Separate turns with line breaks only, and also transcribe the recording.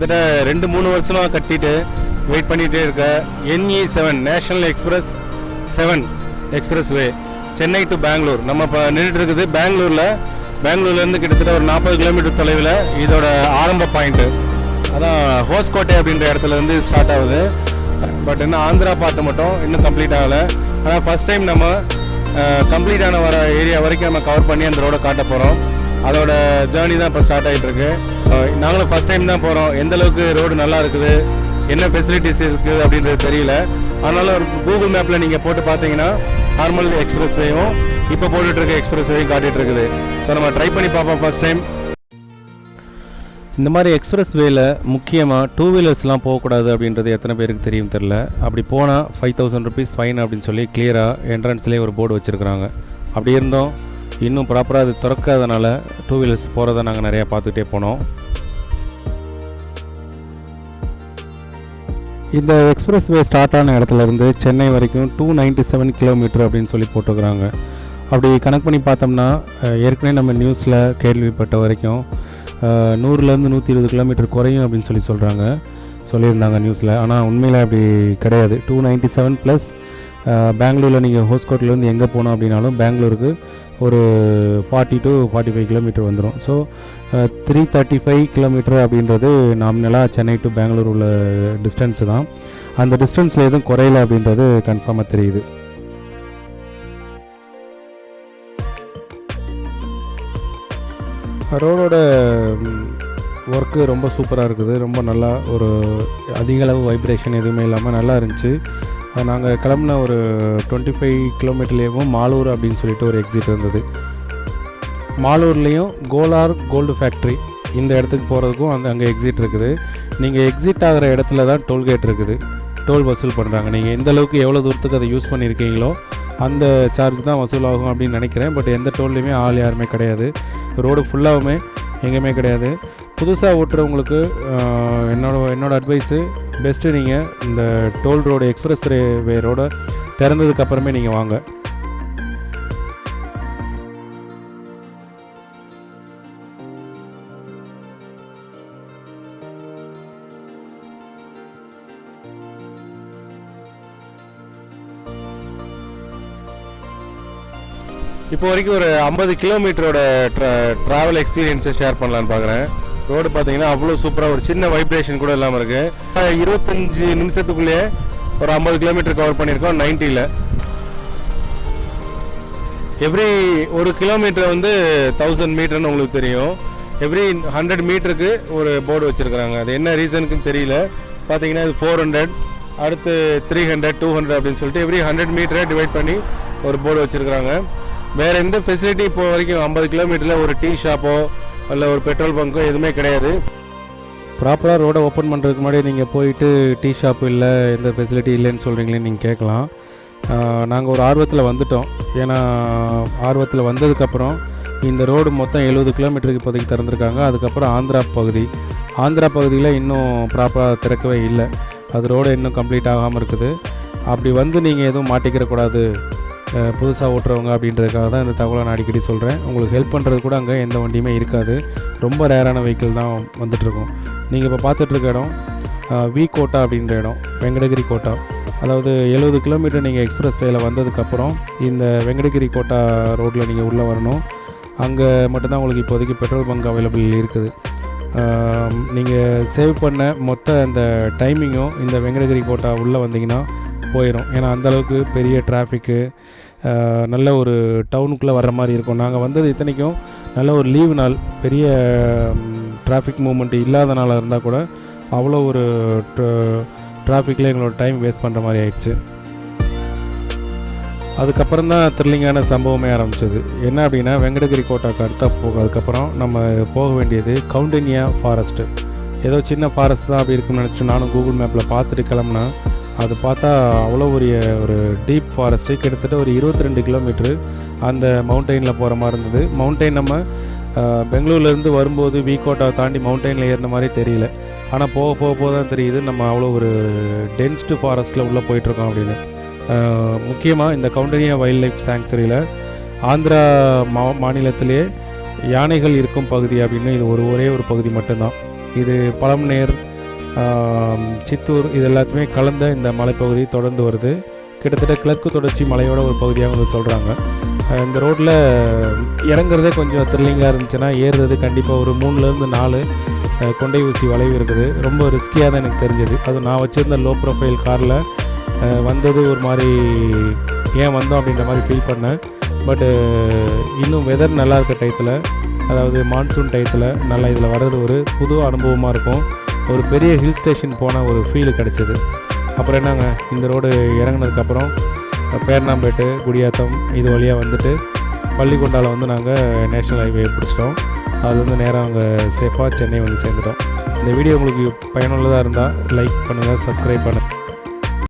கிட்டத்தட்ட 2-3 வருஷமாக கட்டிட்டு வெயிட் பண்ணிகிட்டே இருக்க NE7 national express 7 expressway Chennai to Bangalore. நம்ம இப்போ நின்றுட்டு இருக்குது பெங்களூர்லேருந்து கிட்டத்தட்ட ஒரு 40 கிலோமீட்டர் தொலைவில் இதோட ஆரம்ப பாயிண்ட்டு. அதான் ஹோஸ்கோட்டை அப்படின்ற இடத்துல இருந்து ஸ்டார்ட் ஆகுது. பட் இன்னும் ஆந்திரா பார்த்து மட்டும் இன்னும் கம்ப்ளீட் ஆகலை. ஆனால் ஃபஸ்ட் டைம் நம்ம கம்ப்ளீட்டான வர ஏரியா வரைக்கும் நம்ம கவர் பண்ணி அந்த ரோடை காட்ட போகிறோம். அதோட ஜேர்னி தான் இப்போ ஸ்டார்ட் ஆகிட்டு இருக்கு. நாங்களும் ஃபஸ்ட் டைம் தான் போகிறோம். எந்த அளவுக்கு ரோடு நல்லா இருக்குது, என்ன ஃபெசிலிட்டிஸ் இருக்குது அப்படின்றது தெரியல. அதனால கூகுள் மேப்பில் நீங்கள் போட்டு பார்த்தீங்கன்னா நார்மல் எக்ஸ்பிரஸ் வேயும் இப்போ போட்டுட்ருக்க எக்ஸ்பிரஸ் வேயும் காட்டிகிட்டு இருக்குது. ஸோ நம்ம ட்ரை பண்ணி பார்ப்போம் ஃபஸ்ட் டைம். இந்த மாதிரி எக்ஸ்பிரஸ் வேல முக்கியமாக 2 வீலர்ஸ்லாம் போகக்கூடாது அப்படின்றது எத்தனை பேருக்கு தெரியும் தெரில. அப்படி போனால் 5000 rupees ஃபைன் அப்படின்னு சொல்லி கிளியராக என்ட்ரன்ஸ்லேயே ஒரு போர்டு வச்சுருக்குறாங்க. அப்படி இருந்தோம் இன்னும் ப்ராப்பராக அது திறக்காதனால 2 வீலர்ஸ் போகிறத நாங்கள் நிறையா பார்த்துக்கிட்டே போனோம். இந்த எக்ஸ்பிரஸ் வே ஸ்டார்ட் ஆன இடத்துலேருந்து சென்னை வரைக்கும் 297 கிலோமீட்டர் அப்படின்னு சொல்லி போட்டுக்கிறாங்க. அப்படி கணக்கு பண்ணி பார்த்தோம்னா ஏற்கனவே நம்ம நியூஸில் கேள்விப்பட்ட வரைக்கும் 100லேருந்து 120 கிலோமீட்டர் குறையும் அப்படின்னு சொல்லியிருந்தாங்க நியூஸில். ஆனால் உண்மையில் அப்படி கிடையாது. 297 ப்ளஸ் பெங்களூரில் நீங்கள் ஹோஸ்கோட்லேருந்து எங்கே போனோம் அப்படின்னாலும் பெங்களூருக்கு ஒரு 40 to 45 கிலோமீட்டர் வந்துடும். ஸோ 335 கிலோமீட்டர் அப்படின்றது நாமினலாக சென்னை டு பெங்களூர் உள்ள டிஸ்டன்ஸு தான். அந்த டிஸ்டன்ஸில் எதுவும் குறையல அப்படின்றது கன்ஃபார்மாக தெரியுது. ரோடோட ஒர்க்கு ரொம்ப சூப்பராக இருக்குது. ரொம்ப நல்லா ஒரு அதிக அளவு வைப்ரேஷன் எதுவுமே இல்லாமல் நல்லா இருந்துச்சு. நாங்கள் கிளம்புன ஒரு 25 கிலோமீட்டர்லேயும் மாலூர் அப்படின்னு சொல்லிட்டு ஒரு எக்ஸிட் இருந்தது. மாலூர்லேயும் கோலார் கோல்டு ஃபேக்ட்ரி இந்த இடத்துக்கு போகிறதுக்கும் அங்கே எக்ஸிட் இருக்குது. நீங்கள் எக்ஸிட் ஆகிற இடத்துல தான் டோல்கேட் இருக்குது. டோல் வசூல் பண்ணுறாங்க. நீங்கள் எந்த அளவுக்கு எவ்வளோ தூரத்துக்கு அதை யூஸ் பண்ணியிருக்கீங்களோ அந்த சார்ஜ் தான் வசூல் ஆகும் அப்படின்னு நினைக்கிறேன். பட் எந்த டோல்லையுமே ஆள் யாருமே கிடையாது. ரோடு ஃபுல்லாகவுமே எங்கேயுமே கிடையாது. புதுசாக ஓட்டுறவங்களுக்கு என்னோட அட்வைஸு பெஸ்ட்டு நீங்கள் இந்த டோல் ரோடு எக்ஸ்பிரஸ் வே ரோடை திறந்ததுக்கப்புறமே நீங்கள் வாங்க. இப்போ வரைக்கும் ஒரு 50 கிலோமீட்டரோட ட்ராவல் எக்ஸ்பீரியன்ஸை ஷேர் பண்ணலான்னு பார்க்குறேன். ரோடு பார்த்தீங்கன்னா அவ்வளோ சூப்பராக ஒரு சின்ன வைப்ரேஷன் கூட இல்லாமல் இருக்குது. 25 நிமிஷத்துக்குள்ளேயே ஒரு 50 கிலோமீட்டர் கவர் பண்ணியிருக்கோம் 90ல். எவ்ரி 1 கிலோமீட்டர் வந்து 1000 மீட்டர்னு உங்களுக்கு தெரியும். எவ்ரி 100 மீட்டருக்கு ஒரு போர்டு வச்சுருக்குறாங்க. அது என்ன ரீசனுக்குன்னு தெரியல. பார்த்தீங்கன்னா இது 400, அடுத்து 300, 200 அப்படின்னு சொல்லிட்டு எவ்ரி 100 மீட்டரை டிவைட் பண்ணி ஒரு போர்டு வச்சுருக்குறாங்க. வேறு எந்த ஃபெசிலிட்டி இப்போ வரைக்கும் 50 கிலோமீட்டரில் ஒரு டீ ஷாப்போ இல்லை ஒரு பெட்ரோல் பங்க்கோ எதுவுமே கிடையாது. ப்ராப்பராக ரோடை ஓப்பன் பண்ணுறதுக்கு முன்னாடி நீங்கள் போயிட்டு டீ ஷாப்பு இல்லை எந்த ஃபெசிலிட்டி இல்லைன்னு சொல்கிறீங்களேன்னு நீங்கள் கேட்கலாம். நாங்கள் ஒரு ஆர்வத்தில் வந்துட்டோம். ஏன்னா ஆர்வத்தில் வந்ததுக்கப்புறம் இந்த ரோடு மொத்தம் 70 கிலோமீட்டருக்கு இப்போதைக்கு திறந்துருக்காங்க. அதுக்கப்புறம் ஆந்திரா பகுதியில் இன்னும் ப்ராப்பராக திறக்கவே இல்லை. அது ரோடு இன்னும் கம்ப்ளீட் ஆகாமல் இருக்குது. அப்படி வந்து நீங்கள் எதுவும் மாட்டிக்கிறக்கூடாது புதுசாக ஓட்டுறவங்க அப்படின்றதுக்காக தான் இந்த தகவலை நான் அடிக்கடி சொல்கிறேன். உங்களுக்கு ஹெல்ப் பண்ணுறது கூட அங்கே எந்த வண்டியுமே இருக்காது. ரொம்ப ரேரான வெஹிக்கிள் தான் வந்துட்டுருக்கோம். நீங்கள் இப்போ பார்த்துட்ருக்க இடம் வி கோட்டா அப்படின்ற இடம், வெங்கடகிரி கோட்டா. அதாவது 70 கிலோமீட்டர் நீங்கள் எக்ஸ்பிரஸ் வேல வந்ததுக்கப்புறம் இந்த வெங்கடகிரி கோட்டா ரோட்டில் நீங்கள் உள்ளே வரணும். அங்கே மட்டும்தான் உங்களுக்கு இப்போதைக்கு பெட்ரோல் பங்க் அவைலபிள் இருக்குது. நீங்கள் சேவ் பண்ண மொத்த அந்த டைமிங்கும் இந்த வெங்கடகிரி கோட்டா உள்ளே வந்தீங்கன்னா போயிடும். ஏன்னா அந்தளவுக்கு பெரிய டிராஃபிக்கு, நல்ல ஒரு டவுனுக்குள்ளே வர்ற மாதிரி இருக்கும். நாங்கள் வந்தது இத்தனைக்கும் நல்ல ஒரு லீவு நாள், பெரிய டிராஃபிக் மூவ்மெண்ட் இல்லாத நாளாக இருந்தால் கூட அவ்வளோ ஒரு டிராஃபிக்கில் எங்களோட டைம் வேஸ்ட் பண்ணுற மாதிரி ஆயிடுச்சு. அதுக்கப்புறம் தான் த்ரில்லிங்கான சம்பவமே ஆரம்பிச்சது. என்ன அப்படின்னா வெங்கடகிரி கோட்டாக்கு அதுக்கப்புறம் நம்ம போக வேண்டியது கவுண்டினியா ஃபாரஸ்ட்டு. ஏதோ சின்ன ஃபாரஸ்ட் தான் அப்படி இருக்குன்னு நினச்சிட்டு நானும் கூகுள் மேப்பில் பார்த்துட்டு கிளம்புனா அது பார்த்தா அவ்வளோ ஒரு டீப் ஃபாரஸ்ட்டு. கிட்டத்தட்ட ஒரு 22 கிலோமீட்ரு அந்த மவுண்டெயினில் போகிற மாதிரி இருந்தது. மவுண்டெயின் நம்ம பெங்களூர்லேருந்து வரும்போது வி கோட்டாவை தாண்டி மவுண்டெயினில் ஏறின மாதிரி தெரியல. ஆனால் போக தான் தெரியுது நம்ம அவ்வளோ ஒரு டென்ஸ்டு ஃபாரஸ்ட்டில் உள்ளே போயிட்டுருக்கோம் அப்படின்னு. முக்கியமாக இந்த கவுண்டனியா வைல்ட் லைஃப் சாங்சுரியில் ஆந்திரா மாநிலத்திலே யானைகள் இருக்கும் பகுதி அப்படின்னு இது ஒரே ஒரு பகுதி மட்டும்தான். இது பழம்நேர்,
சித்தூர் இது எல்லாத்தையுமே கலந்த இந்த மலைப்பகுதி தொடர்ந்து வருது. கிட்டத்தட்ட கிழக்கு தொடர்ச்சி மலையோட ஒரு பகுதியாக வந்து சொல்கிறாங்க. இந்த ரோட்டில் இறங்குறதே கொஞ்சம் த்ரில்லிங்காக இருந்துச்சுன்னா, ஏறுறது கண்டிப்பாக ஒரு 3லேருந்து 4 கொண்டை ஊசி வளைவு இருக்குது. ரொம்ப ரிஸ்கியாக தான் எனக்கு தெரிஞ்சது. அதுவும் நான் வச்சுருந்த லோ ப்ரொஃபைல் காரில் வந்தது ஒரு மாதிரி ஏன் வந்தோம் அப்படின்ற மாதிரி ஃபீல் பண்ணேன். பட்டு இன்னும் வெதர் நல்லா இருக்க டயத்தில், அதாவது மான்சூன் டயத்தில் நல்லா இதில் வர்றது ஒரு புது அனுபவமாக இருக்கும். ஒரு பெரிய ஹில் ஸ்டேஷன் போன ஒரு ஃபீல் கிடச்சிது. அப்புறம் என்னங்க, இந்த ரோடு இறங்கினதுக்கப்புறம் பேர்ணாம்பேட்டு, குடியாத்தம் இது வழியாக வந்துட்டு பள்ளிக்கொண்டாவில் வந்து நாங்கள் நேஷ்னல் ஹைவே பிடிச்சிட்டோம். அது வந்து நேராக அங்கே சேஃபாக சென்னை வந்து சேர்ந்துட்டோம். இந்த வீடியோ உங்களுக்கு பயனுள்ளதாக இருந்தால் லைக் பண்ணுங்கள், சப்ஸ்கிரைப் பண்ணுங்கள்.